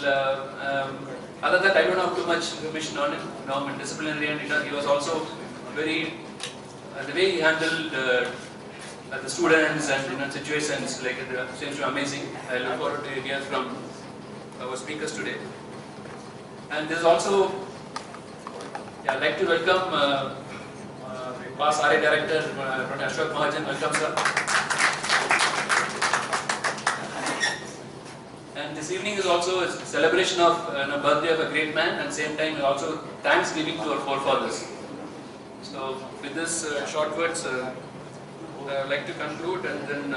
other than that, I don't have too much information on him. I'm a disciplinarian. He was also very the way he handled the students and situations like it seems to be amazing. I look forward to hear from our speakers today. And there's also, I'd like to welcome past RA Director, Dr. Ashok Mahajan. Welcome, sir. And this evening is also a celebration of birthday of a great man, and same time also Thanksgiving to our forefathers. So with this short words, I would like to conclude, and then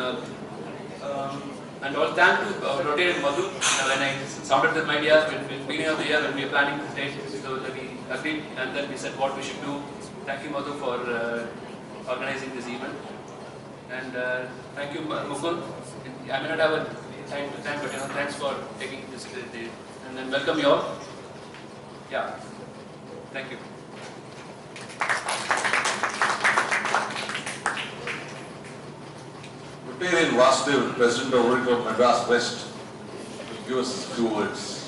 and all thank to Rotary and Madhu. When I sounded them ideas in the beginning of the year when we were planning the date, so that we agreed, and then we said what we should do. Thank you, Madhu, for organizing this event, and thank you, Mukund. I may not have a time to thank, but thanks for taking this day, and then welcome you all. Yeah, thank you. Rotarian Vasudev, President of Rotary of Madras West, will give us a few words.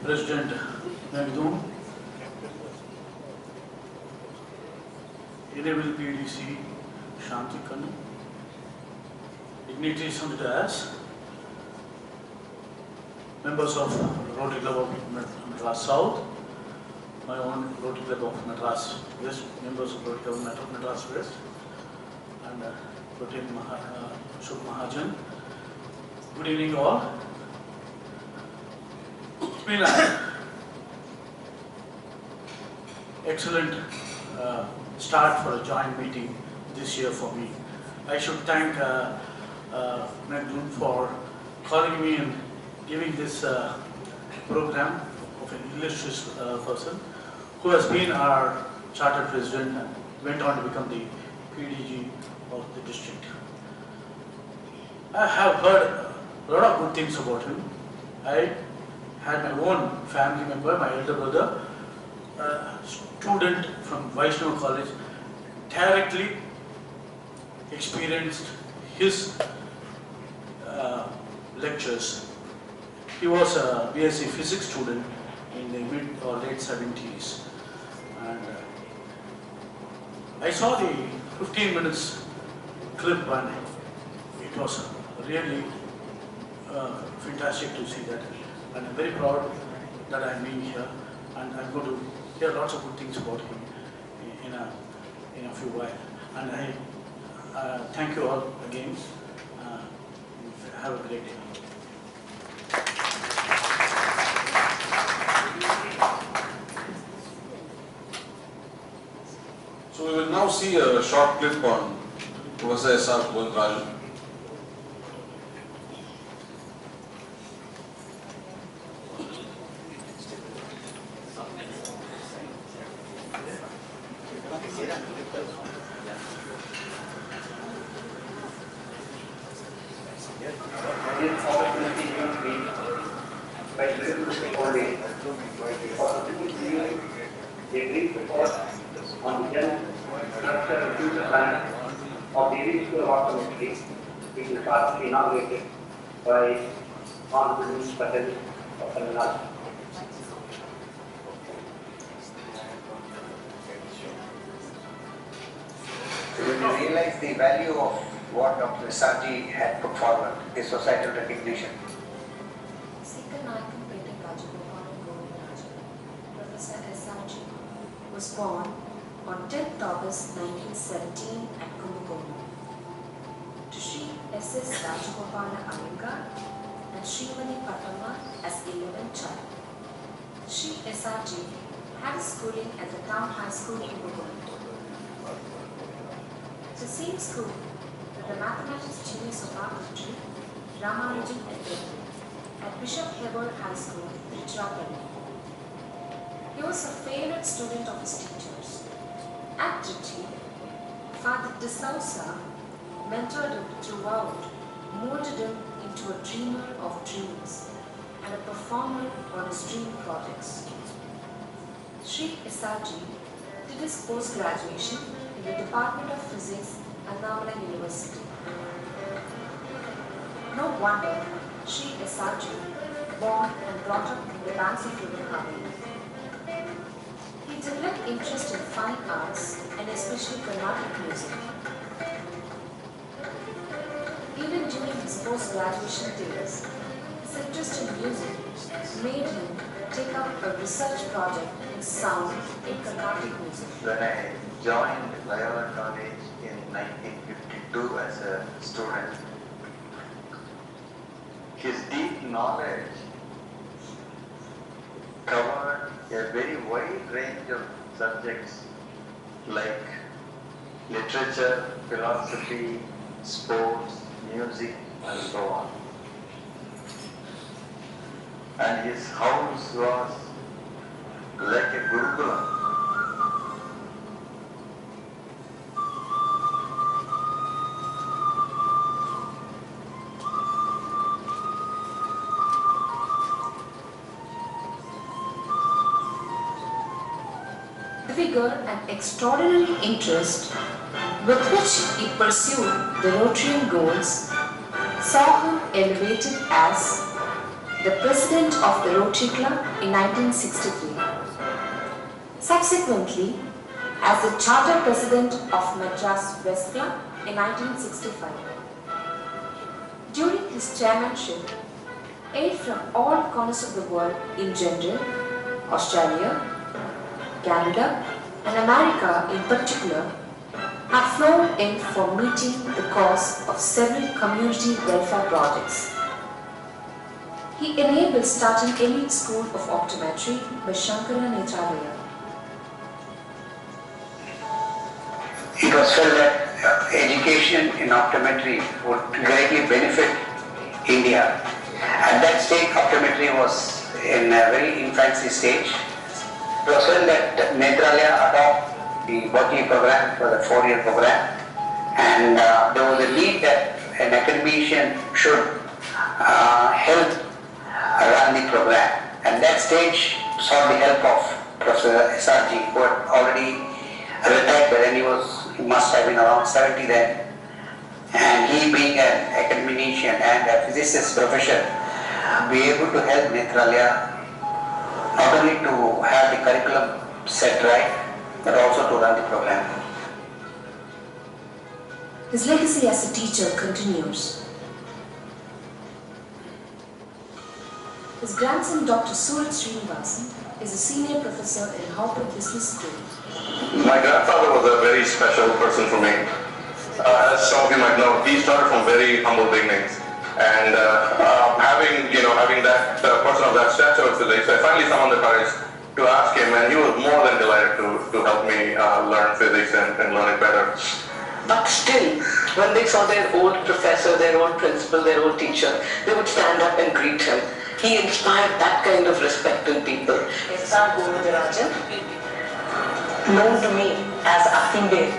President Nagdoon, Enable PDG Shanti Kanu, dignitaries on the dais, members of Rotary Club of Madras South, my own Rotary Club of Madras West, members of Rotary Club of Madras West, and Rotary Ashok Mahajan. Good evening all. It's been an excellent start for a joint meeting this year for me. I should thank Nagdoon for calling me and giving this program of an illustrious person who has been our chartered president and went on to become the PDG of the district. I have heard a lot of good things about him. I had my own family member, my elder brother, a student from Vaishnav College, directly experienced his lectures. He was a BSc physics student in the mid or late 70s. And I saw the 15 minutes clip, and it was really fantastic to see that. And I'm very proud that I'm being here, and I'm going to hear lots of good things about him in a few while. And I thank you all again. Have a great day. So we will now see a short clip on Professor S.R. Govindarajan. Inaugurated by Honorable Minister of Tamil Nadu. When you realize the value of what Dr. Saji had put forward, the societal recognition. Professor Saji was born on 10th August 1917 at Kumbakonam. To Sri S.S. Rajagopala Iyengar and Srimati Pattamma as 11th child. Sri S.R.G. had his schooling at the Town High School in Kumbakonam. The same school that the mathematics genius of our country, Ramanujan attended at Bishop Hebert High School, Tiruchirappalli. He was a favorite student of his teachers. At Trichy, Father De Sousa mentored him throughout, molded him into a dreamer of dreams, performer on his dream projects. Sri SRG did his post-graduation in the Department of Physics at Annamalai University. No wonder Sri SRG, born and brought up in the banks of River Kaveri. He developed interest in fine arts and especially Carnatic music. Even during his post-graduation days, his interest in music made him take up a research project in sound in Carnatic music. When I joined Loyola College in 1952 as a student, his deep knowledge covered a very wide range of subjects like literature, philosophy, sports, music, and so on. And his house was like a Gurukulam. The vigor and extraordinary interest with which he pursued the Rotarian goals saw him elevated as the president of the Rotary Club in 1963. Subsequently, as the charter president of Madras West Club in 1965. During his chairmanship, aid from all corners of the world in general, Australia, Canada, and America in particular, have flown in for meeting the cause of several community welfare projects. He enabled starting elite school of optometry by Shankara Nethralaya. It was felt that education in optometry would greatly benefit India. At that stage, optometry was in a very infancy stage. It was felt that Nethralaya adopt the Berkeley program for the 4-year program, and there was a need that an academician should help run the program. At that stage, sought the help of Professor SRG, who had already retired, but then he must have been around 70 then. And he, being an academician and a physicist profession, be able to help Nethralaya not only to have the curriculum set right, but also to run the program. His legacy as a teacher continues. His grandson, Dr. Surat Srinivasan, is a senior professor in Harvard Business School. My grandfather was a very special person for me. As some of you might know, he started from very humble beginnings. And having that person of that stature of physics, I finally summoned the courage to ask him, and he was more than delighted to help me learn physics and learn it better. But still, when they saw their old professor, their old principal, their old teacher, they would stand up and greet him. He inspired that kind of respect in people. S.R. Govindarajan, known to me as Atimbe,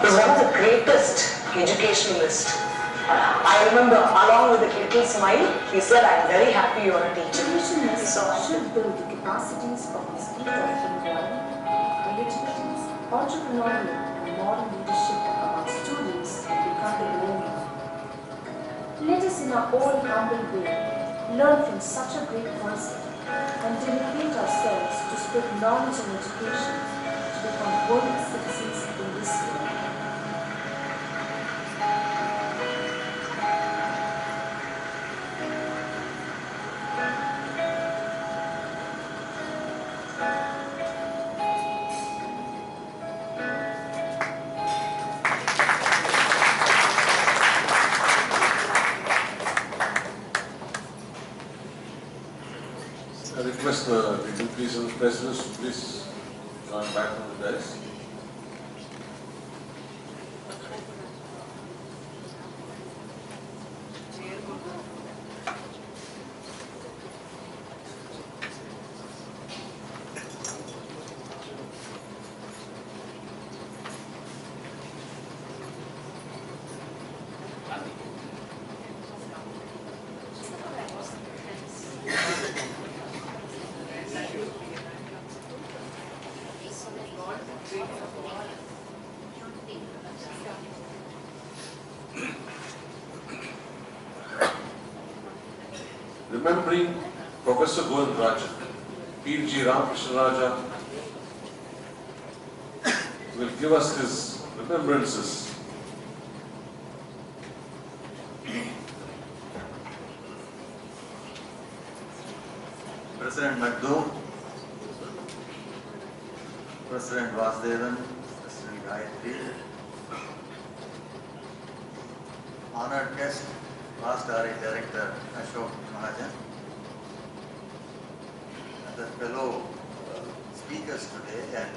was one of the greatest educationalists. I remember, along with a little smile, he said, "I'm very happy you're a teacher." Educationists should build the capacities of the spirit of inquiry, creativity, entrepreneurial, and modern leadership among students and become the role model. Let us, in our own humble way, learn from such a great person and dedicate ourselves to spread knowledge and education to become worthy citizens in this world. I request the dignitaries and presidents to please join back on the dais. remembering Professor Govindarajan, PDG Ramakrishna Raja will give us his remembrances. President Magdu, President Vasudevan, President Gayatri, honored guest, Past RA Director Ashok Mahajan, and the fellow speakers today and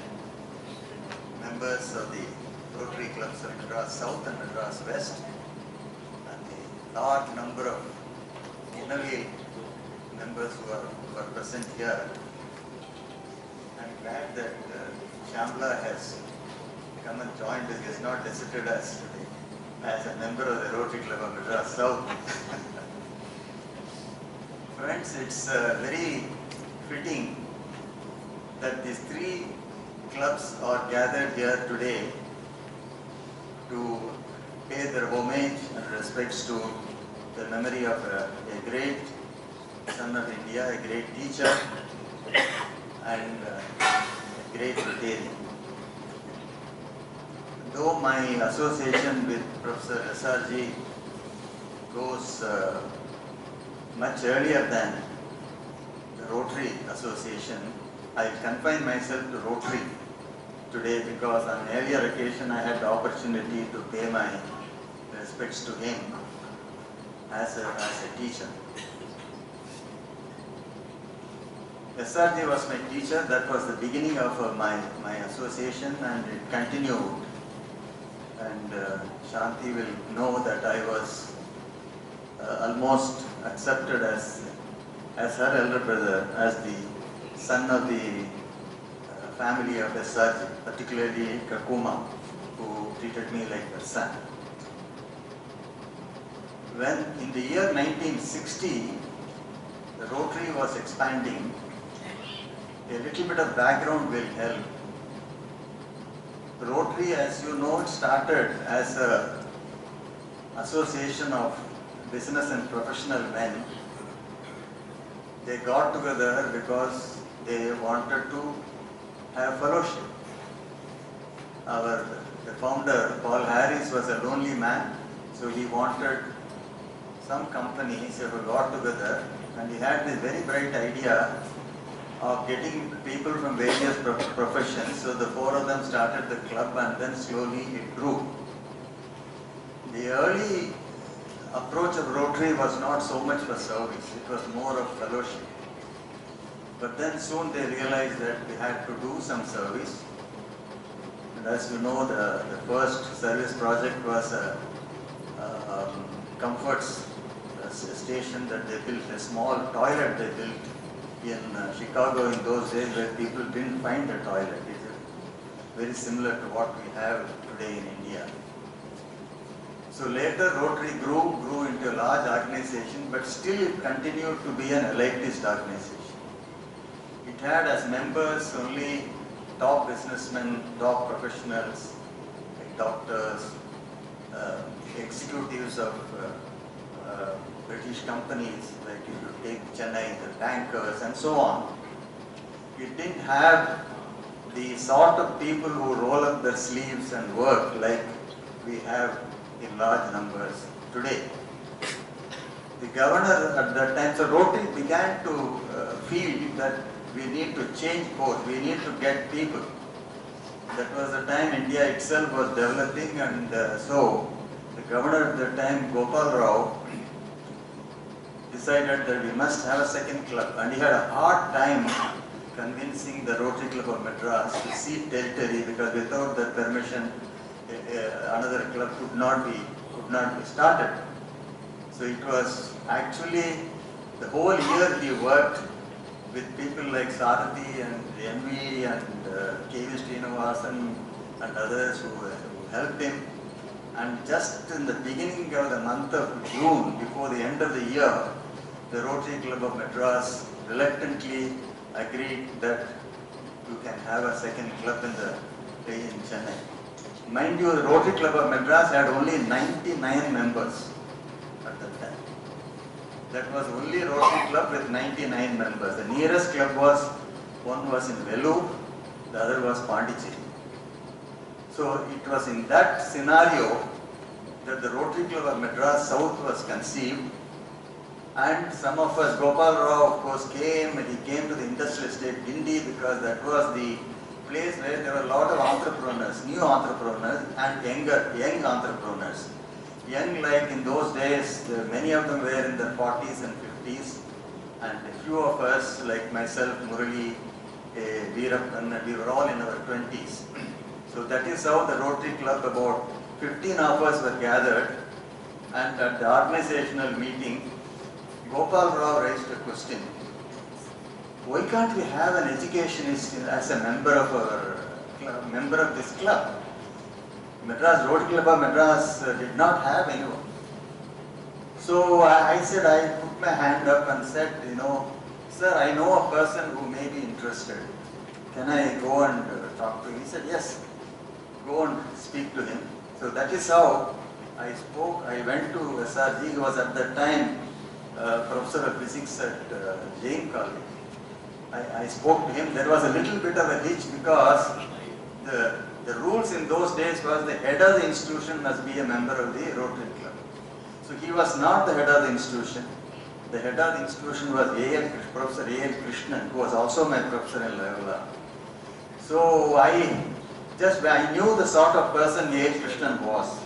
members of the Rotary Clubs of Madras South and Madras West, and the large number of innovative members who are present here. I'm glad that Shamla has come and joined us. He has not visited us today as a member of the Rotary Club of Madras South. Friends, it's very fitting that these three clubs are gathered here today to pay their homage and respects to the memory of a great son of India, a great teacher and a great Rotarian. Though my association with Professor SRG goes much earlier than the Rotary Association, I confine myself to Rotary today because on an earlier occasion I had the opportunity to pay my respects to him as a teacher. SRG was my teacher. That was the beginning of my association, and it continued. And Shanti will know that I was almost accepted as her elder brother, as the son of the family of SRG, particularly Kakuma, who treated me like her son. When in the year 1960, the Rotary was expanding, a little bit of background will help. Rotary, as you know, it started as an association of business and professional men. They got together because they wanted to have fellowship. The founder, Paul Harris, was a lonely man, so he wanted some companies who got together, and he had this very bright idea of getting people from various professions. So the four of them started the club, and then slowly it grew. The early approach of Rotary was not so much for service, it was more of fellowship. But then soon they realized that we had to do some service. And as you know, the first service project was a comforts station that they built, a small toilet they built in Chicago in those days where people didn't find a toilet. It is very similar to what we have today in India. So later Rotary grew into a large organization, but still it continued to be an elitist organization. It had as members only top businessmen, top professionals, like doctors, executives of British companies, like if you take Chennai, the bankers and so on. It didn't have the sort of people who roll up their sleeves and work like we have in large numbers today. The governor at that time, so Rotary began to feel that we need to change course, we need to get people. That was the time India itself was developing, and so the governor at that time, Gopal Rao, decided that we must have a second club, and he had a hard time convincing the Rotary Club of Madras to cede territory, because without that permission another club could not be started. So it was actually the whole year he worked with people like Sarathi and MV and K.V. Srinivasan and others who helped him. And just in the beginning of the month of June, before the end of the year, the Rotary Club of Madras reluctantly agreed that you can have a second club in Chennai. Mind you, the Rotary Club of Madras had only 99 members at that time. that was only Rotary Club with 99 members. The nearest club one was in Vellore, the other was Pondicherry. So it was in that scenario that the Rotary Club of Madras South was conceived, and some of us, Gopal Rao of course came, and he came to the industrial estate Guindy because that was the place where there were a lot of entrepreneurs, new entrepreneurs and young entrepreneurs. Young, like in those days, many of them were in their 40s and 50s, and a few of us, like myself, Murali, Veerappan, we were all in our 20s. So that is how the Rotary Club, about 15 of us were gathered, and at the organizational meeting, Gopal Rao raised a question. Why can't we have an educationist as a member of this club? Madras Rotary Club of Madras did not have anyone. So I said, I put my hand up and said, sir, I know a person who may be interested. Can I go and talk to him? He said, yes, go and speak to him. So that is how I spoke. I went to SRG, who was at that time professor of physics at Jain College. I spoke to him. There was a little bit of a hitch because the rules in those days was the head of the institution must be a member of the Rotary Club. So he was not the head of the institution. The head of the institution was Professor A.L. Krishnan, who was also my professor in Loyola. So I knew the sort of person A.L. Krishnan was.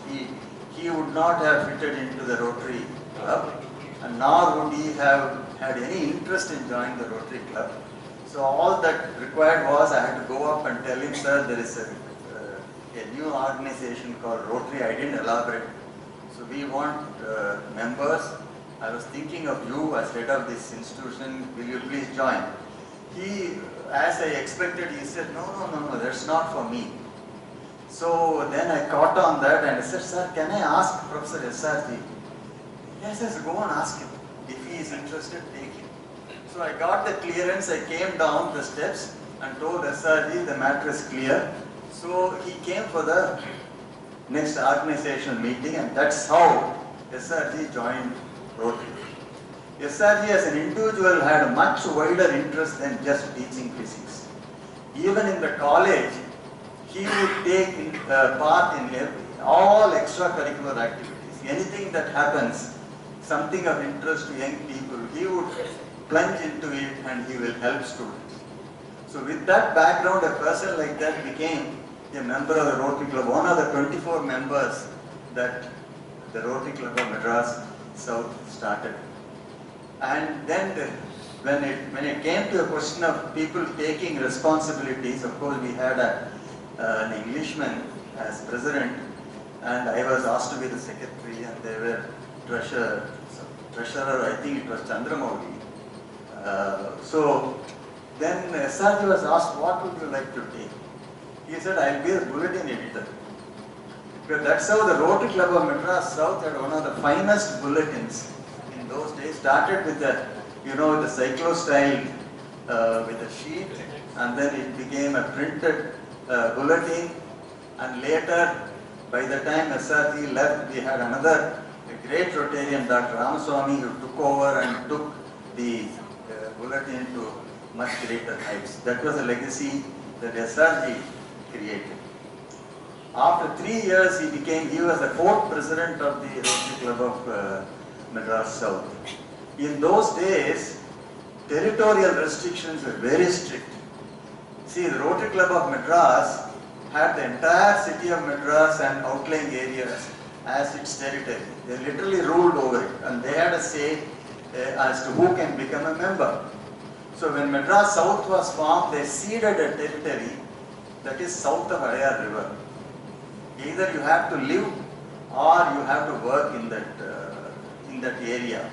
He would not have fitted into the Rotary Club, and nor would he have had any interest in joining the Rotary Club. So all that required was I had to go up and tell him, sir, there is a new organization called Rotary. I didn't elaborate. So we want members. I was thinking of you as head of this institution. Will you please join? He, as I expected, he said, no, that's not for me. So then I caught on that and I said, sir, can I ask Professor SRG? Yes, go and ask him. If he is interested, take him. So I got the clearance. I came down the steps and told SRG the matter is clear. So he came for the next organizational meeting, and that's how SRG joined Rotary. SRG as an individual had a much wider interest than just teaching physics. Even in the college, he would take part in all extracurricular activities. Anything that happens, something of interest to young people, he would plunge into it and he will help students. So with that background, a person like that became a member of the Rotary Club, one of the 24 members that the Rotary Club of Madras South started. And then when it came to a question of people taking responsibilities, of course we had an Englishman as president, and I was asked to be the secretary, and they were treasurer, I think it was Chandramouli. So then SRG was asked, what would you like to take? He said, I'll be the bulletin editor. Because that's how the Rotary Club of Madras South had one of the finest bulletins in those days. Started with the, the cyclo-style with a sheet, and then it became a printed bulletin, and later, by the time SRG left, we had another great Rotarian, Dr. Ramaswamy, who took over and took the bulletin to much greater heights. That was a legacy that SRG created. After 3 years, he was the 4th president of the Rotary Club of Madras South. In those days, territorial restrictions were very strict. See, the Rotary Club of Madras had the entire city of Madras and outlying areas as its territory. They literally ruled over it, and they had a say as to who can become a member. So when Madras South was formed, they ceded a territory that is south of Adayar River. Either you have to live or you have to work in that area.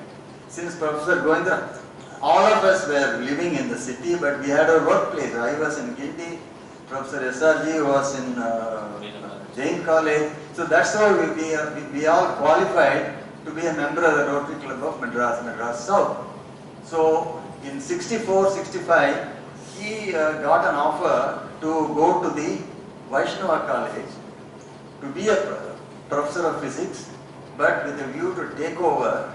Since Professor Goindra, all of us were living in the city, but we had our workplace. I was in Guindy, Professor SRG was in Jain College. So that's how we all qualified to be a member of the Rotary Club of Madras South. So in 64, 65, he got an offer to go to the Vaishnava College to be a professor of physics, but with a view to take over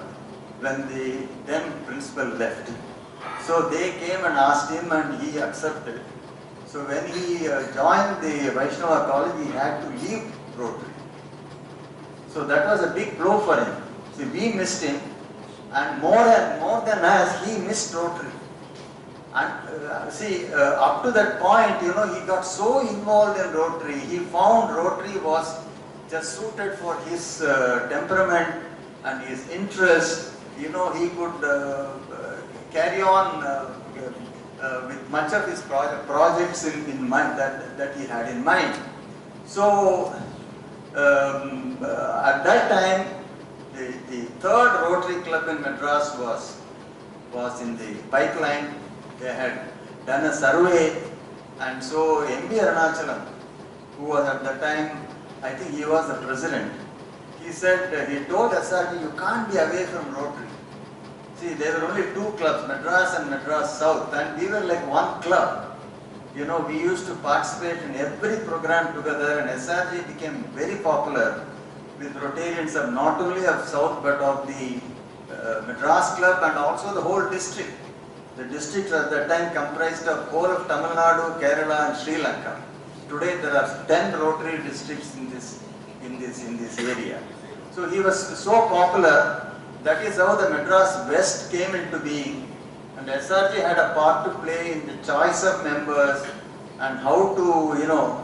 when the then principal left. So they came and asked him and he accepted. So when he joined the Vaishnava college, he had to leave Rotary. So that was a big blow for him. See, we missed him, and more than us, he missed Rotary. And up to that point, you know, he got so involved in Rotary, he found Rotary was just suited for his temperament and his interest. You know, he could carry on with much of his projects in mind that he had in mind. So at that time, the third Rotary Club in Madras was in the pipeline. They had done a survey, and so M.B. Arunachalam, who was at that time, I think he was the president, he said, he told SRT, you can't be away from Rotary. See, there were only two clubs, Madras and Madras South, and we were like one club. You know, we used to participate in every program together, and SRG became very popular with Rotarians of not only of South but of the Madras Club and also the whole district. The district at that time comprised of whole of Tamil Nadu, Kerala and Sri Lanka. Today there are 10 Rotary districts in this area. So he was so popular, that is how the Madras West came into being, and SRG had a part to play in the choice of members and how to, you know,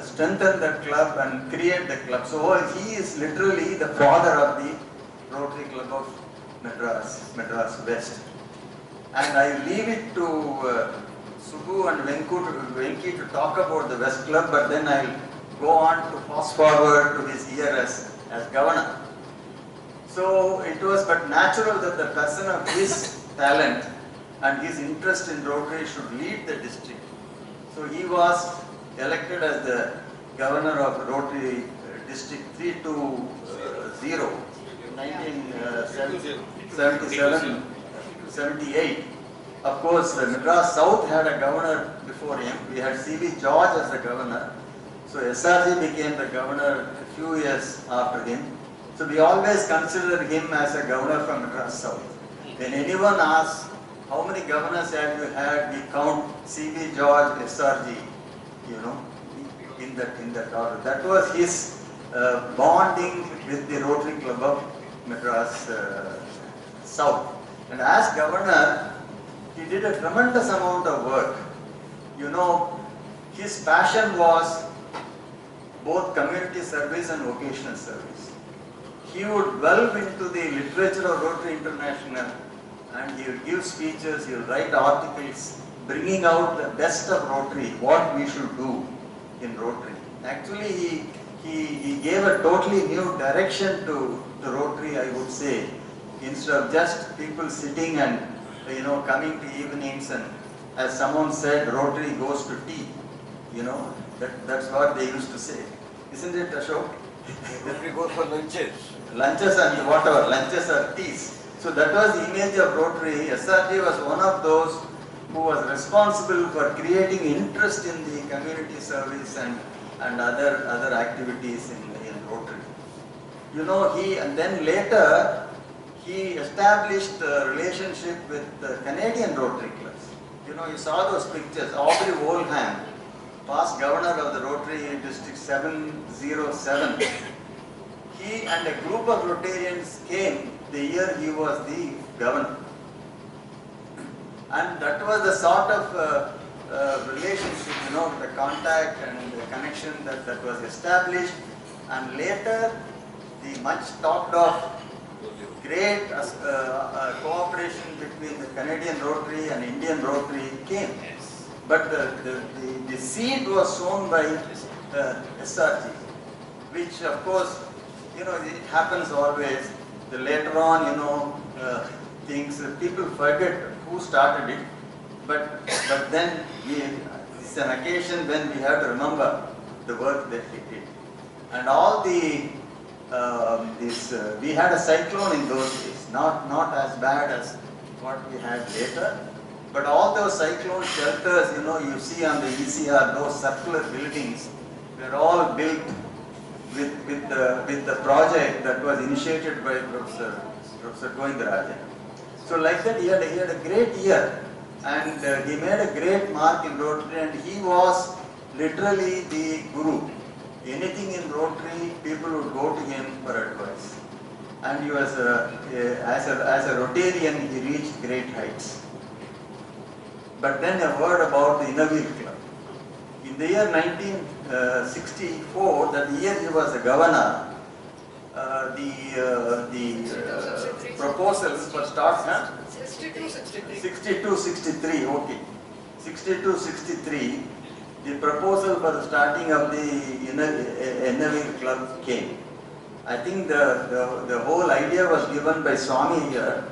strengthen the club and create the club. So he is literally the father of the Rotary Club of Madras West. And I leave it to Subbu and Venki to talk about the West Club, but then I'll go on to fast forward to his year as governor. So it was but natural that the person of his talent and his interest in Rotary should lead the district. So he was elected as the governor of Rotary District 320 in 1977. 78. Of course, Madras South had a governor before him. We had C.V. George as the governor. So SRG became the governor a few years after him. So we always consider him as a governor from Madras South. When anyone asks, how many governors have you had, we count C.V. George, SRG, you know, in that order. That was his bonding with the Rotary Club of Madras South. And as governor, he did a tremendous amount of work. You know, his passion was both community service and vocational service. He would delve into the literature of Rotary International, and he would give speeches, he would write articles, bringing out the best of Rotary, what we should do in Rotary. Actually, he gave a totally new direction to Rotary, I would say. Instead of just people sitting and, you know, coming to evenings, and as someone said, Rotary goes to tea, you know, that's what they used to say. Isn't it, Ashok? Rotary goes for lunches. Lunches and whatever, lunches or teas. So that was the image of Rotary. SRG was one of those who was responsible for creating interest in the community service and other activities in Rotary. You know, and then later, he established a relationship with the Canadian Rotary clubs. You know, you saw those pictures. Aubrey Wolham, past governor of the Rotary District 707. He and a group of Rotarians came the year he was the governor. And that was the sort of relationship, you know, the contact and the connection that was established. And later, the much talked of great cooperation between the Canadian Rotary and Indian Rotary came. But the seed was sown by SRG, which of course, you know, it happens always. Later on, you know, people forget who started it. But then it's an occasion when we have to remember the work that he did. And all the we had a cyclone in those days, not as bad as what we had later, but all those cyclone shelters, you know, you see on the ECR, those circular buildings, were all built with the project that was initiated by Professor Professor Govindarajan. So like that, he had a great year, and he made a great mark in Rotary, and he was literally the guru. Anything in Rotary, people would go to him for advice. And he was as a Rotarian, he reached great heights. But then a word about the Innerville Club. In the year 1964, that year he was a governor, the proposals for start 62-63, okay. 62-63, the proposal for the starting of the Innerville Club came. I think the whole idea was given by Swami here,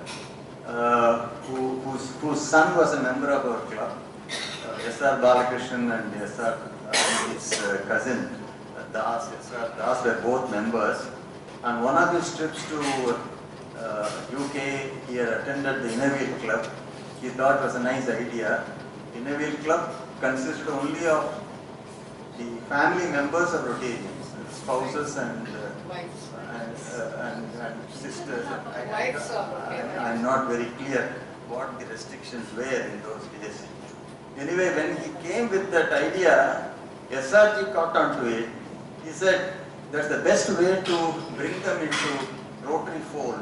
whose son was a member of our club, S.R. Balakrishnan and S.R. his cousin Das, S.R. Das were both members. On one of his trips to UK, he had attended the Innerville Club. He thought it was a nice idea. Innerville Club consisted only of the family members of Rotarians, spouses and sisters. I'm not very clear what the restrictions were in those days. Anyway, when he came with that idea, SRG caught on to it. He said that's the best way to bring them into Rotary fold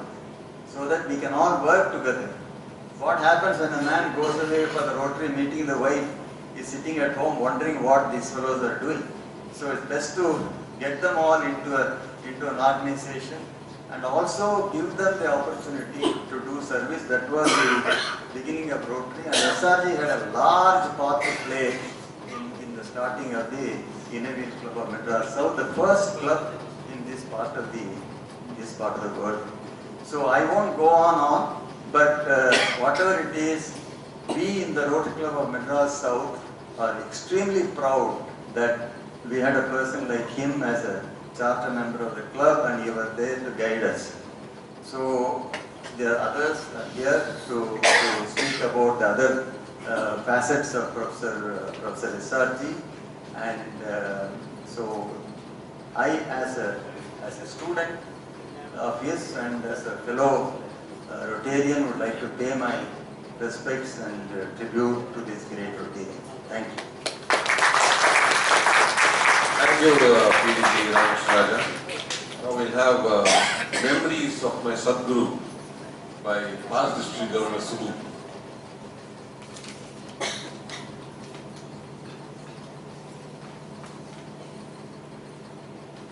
so that we can all work together. What happens when a man goes away for the Rotary meeting, the wife is sitting at home wondering what these fellows are doing. So it's best to get them all into an organization and also give them the opportunity to do service. That was the beginning of Rotary, and SRG had a large part to play in the starting of the Innerville Club of Madras South, the first club in this part of the world. So I won't go on, but whatever it is, we in the Rotary Club of Madras South are extremely proud that we had a person like him as a charter member of the club, and he was there to guide us. So there are others here to speak about the other facets of Professor SRG, and so I, as a student of his and as a fellow Rotarian, would like to pay my respects and tribute to this great Rotarian. Thank you. Thank you, PDG Raja. Now we'll have memories of my Sadguru by past district governor Subbu.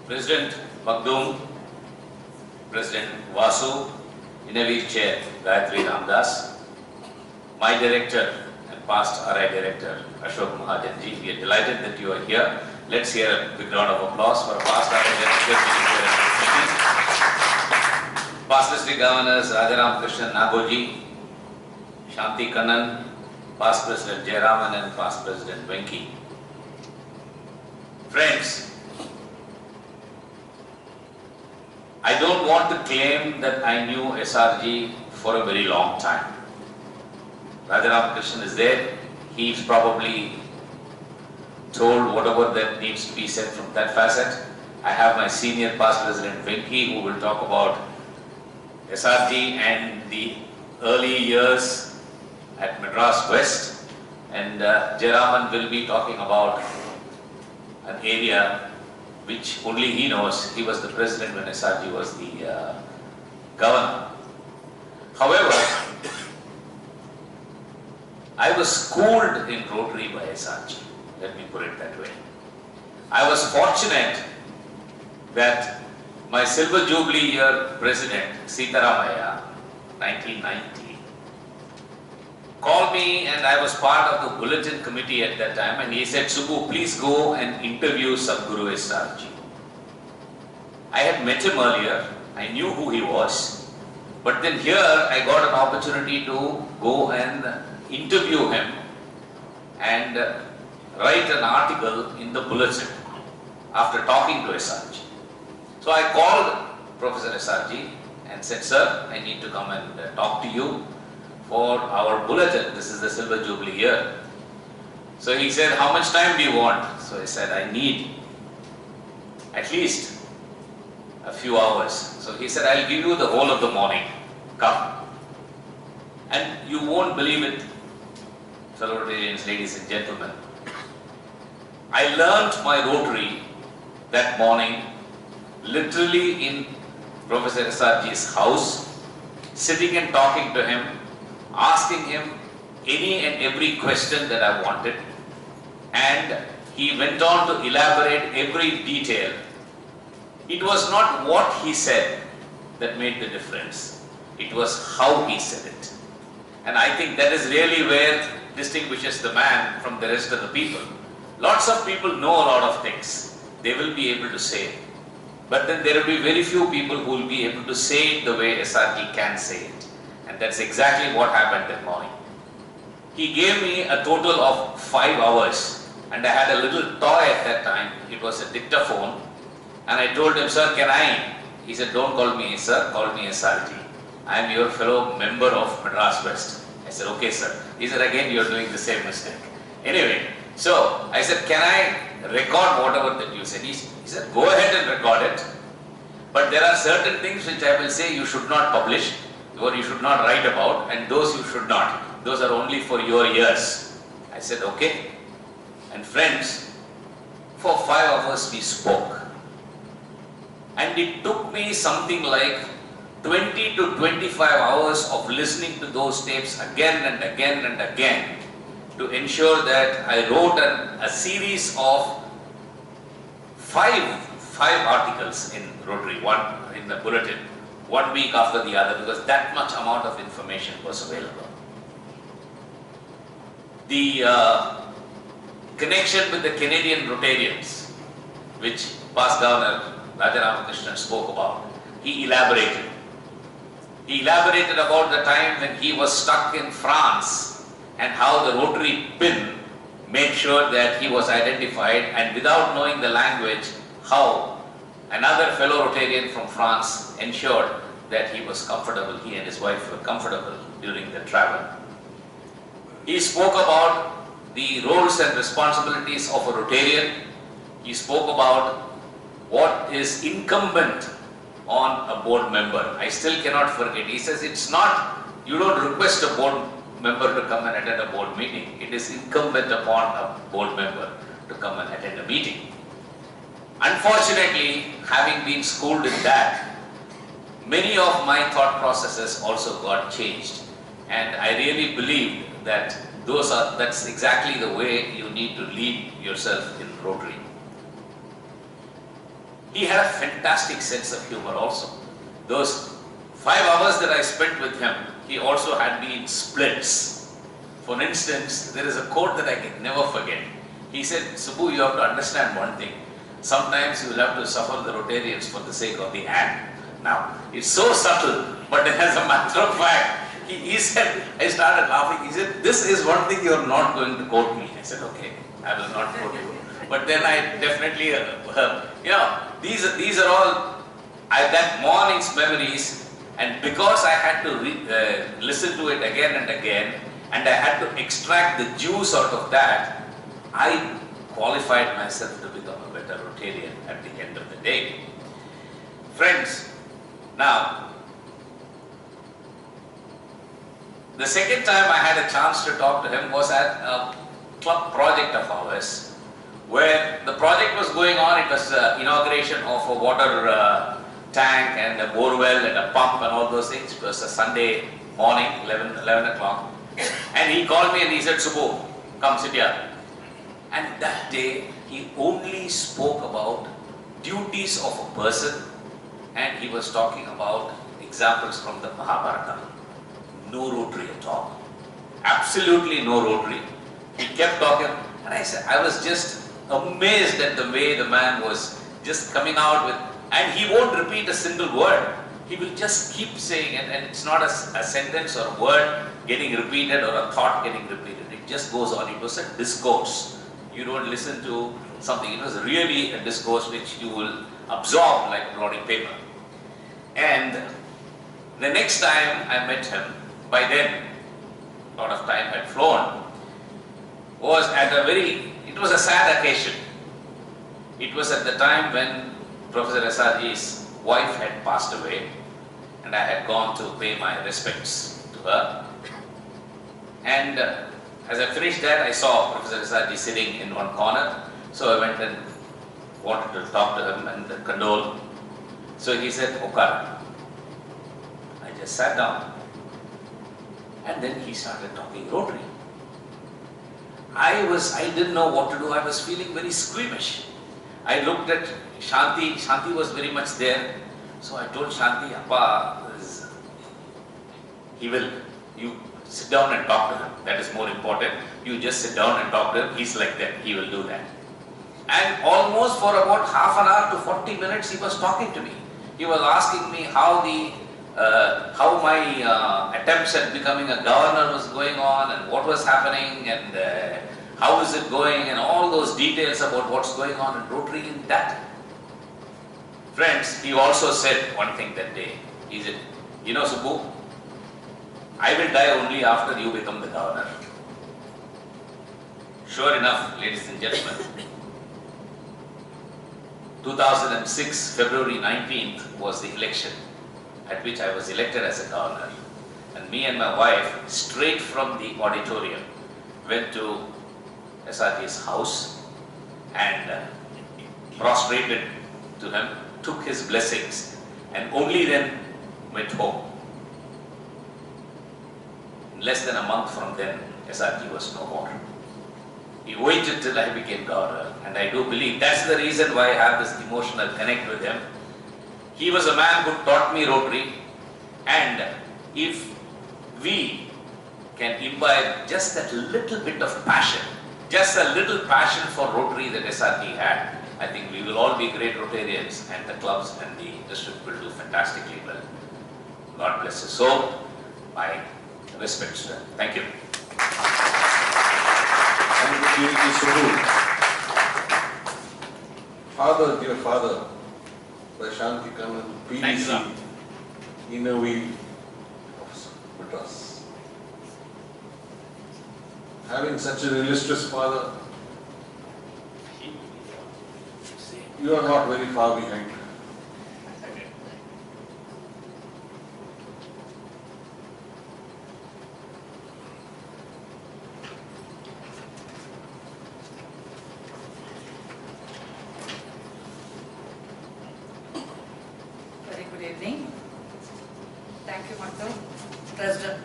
President Magdum, President Vasu, Innerville Chair Gayatri Ramdas, my director and past RI director Ashok Mahajanji, we are delighted that you are here. Let's hear a big round of applause for past RI director. Past district governors Rajaram Krishnan Nagoji, Shanti Kannan, past President Jayaraman and past President Venki. Friends, I don't want to claim that I knew SRG for a very long time. Rajaram Krishnan is there. He's probably told whatever that needs to be said from that facet. I have my senior past President Venki, who will talk about SRG and the early years at Madras West, and Jayaraman will be talking about an area which only he knows. He was the president when SRG was the governor. However, I was schooled in Rotary by SRG. Let me put it that way. I was fortunate that my Silver Jubilee year president, Sitaramaya, 1990, called me, and I was part of the bulletin committee at that time, and he said, Subbu, please go and interview Sadguru SRG. I had met him earlier, I knew who he was, but then here I got an opportunity to go and interview him and write an article in the bulletin after talking to SRG. So I called Professor SRG and said, sir, I need to come and talk to you for our bulletin. This is the Silver Jubilee year. So he said, how much time do you want? So I said, I need at least a few hours. So he said, I'll give you the whole of the morning. come. And you won't believe it, fellow Rotarians, ladies and gentlemen. I learnt my Rotary that morning literally in Professor SRG's house, sitting and talking to him, asking him any and every question that I wanted, and he went on to elaborate every detail. It was not what he said that made the difference, it was how he said it. And I think that is really where distinguishes the man from the rest of the people. Lots of people know a lot of things, they will be able to say it. But then there will be very few people who will be able to say it the way SRG can say it. And that's exactly what happened that morning. He gave me a total of 5 hours, and I had a little toy at that time. It was a dictaphone, and I told him, "Sir, can I?" He said, "Don't call me sir, call me SRG. I am your fellow member of Madras West." I said, "Okay, sir." He said, "Again, you are doing the same mistake." Anyway, so I said, "Can I record whatever that you said?" He said, "Go ahead and record it. But there are certain things which I will say you should not publish, or you should not write about, and those you should not. Those are only for your ears." I said, "Okay." And friends, for 5 hours we spoke. And it took me something like 20 to 25 hours of listening to those tapes again and again and again to ensure that I wrote a series of five articles in Rotary, one in the bulletin, 1 week after the other, because that much amount of information was available. The connection with the Canadian Rotarians, which past Governor Raja Ramakrishnan spoke about, he elaborated. He elaborated about the time when he was stuck in France and how the Rotary pin made sure that he was identified, and without knowing the language, how another fellow Rotarian from France ensured that he was comfortable, he and his wife were comfortable during the travel. He spoke about the roles and responsibilities of a Rotarian. He spoke about what is incumbent on a board member. I still cannot forget. He says it's not, you don't request a board member to come and attend a board meeting. It is incumbent upon a board member to come and attend a meeting. Unfortunately, having been schooled in that, many of my thought processes also got changed. And I really believe that that's exactly the way you need to lead yourself in Rotary. He had a fantastic sense of humor also. Those 5 hours that I spent with him, he also had me in splits. For instance, there is a quote that I can never forget. He said, "Subbu, you have to understand one thing. Sometimes you will have to suffer the Rotarians for the sake of the ad." Now, it's so subtle, but as a matter of fact, he said, I started laughing. He said, "This is one thing you are not going to quote me." I said, "Okay, I will not quote you." But then I definitely, these are all that morning's memories, and because I had to listen to it again and again, and I had to extract the juice out of that, I qualified myself to become a better Rotarian at the end of the day. Friends, now, the second time I had a chance to talk to him was at a club project of ours, where the project was going on. It was inauguration of a water tank and a borewell and a pump and all those things. It was a Sunday morning, 11 o'clock. And he called me and he said, "Subbu, come sit here." And that day, he only spoke about duties of a person, and he was talking about examples from the Mahabharata. No Rotary at all. Absolutely no Rotary. He kept talking, and I was just amazed at the way the man was just coming out with, and he won't repeat a single word. He will just keep saying it, and it's not a sentence or a word getting repeated or a thought getting repeated. It just goes on. It was a discourse. You don't listen to something. It was really a discourse which you will absorb like blotting paper. And the next time I met him, by then a lot of time had flown, was at it was a sad occasion. It was at the time when Professor SRG's wife had passed away, and I had gone to pay my respects to her. And as I finished that, I saw Professor Esarji sitting in one corner, so I went and wanted to talk to him and condole. So he said, Okara. I just sat down, and then he started talking Rotary. I didn't know what to do. I was feeling very squeamish. I looked at Shanti. Shanti was very much there. So I told Shanti, Appa, you sit down and talk to him. That is more important. You just sit down and talk to him. He's like that. He will do that. And almost for about half an hour to 40 minutes, he was talking to me. He was asking me how my attempts at becoming a governor was going on and what was happening and how is it going and all those details about what's going on in Rotary in that. Friends, he also said one thing that day. He said, you know Subbu, I will die only after you become the governor. Sure enough, ladies and gentlemen, 2006, February 19th was the election at which I was elected as a governor. And me and my wife, straight from the auditorium, went to SRG's house and prostrated to him, took his blessings, and only then went home. In less than a month from then, SRG was no more. He waited till I became governor, and I do believe that's the reason why I have this emotional connect with him. He was a man who taught me Rotary, and if we can imbibe just that little bit of passion, just a little passion for Rotary that SRG had, I think we will all be great Rotarians, and the clubs and the district will do fantastically well. God bless his soul. My respects to him. Thank you. Thank you, PDG Subbu. Father, dear Father, Prashanti Kannan, PDG, Innovi of Madras. Having such an illustrious father, you are not very far behind. Very good evening. Thank you, Madam President.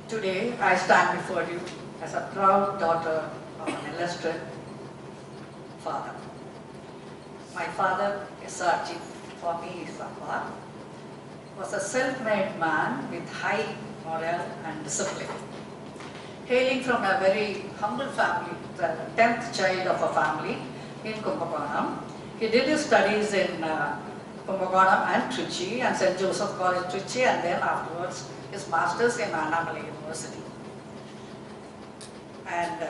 Today, I stand before you as a proud daughter of an illustrious father. My father, SRG, for me is Appa, was a self-made man with high morale and discipline. Hailing from a very humble family, the 10th child of a family in Kumbakonam, he did his studies in Kumbakonam and Trichy and St. Joseph College, Trichy, and then afterwards his masters in Annamalai University. And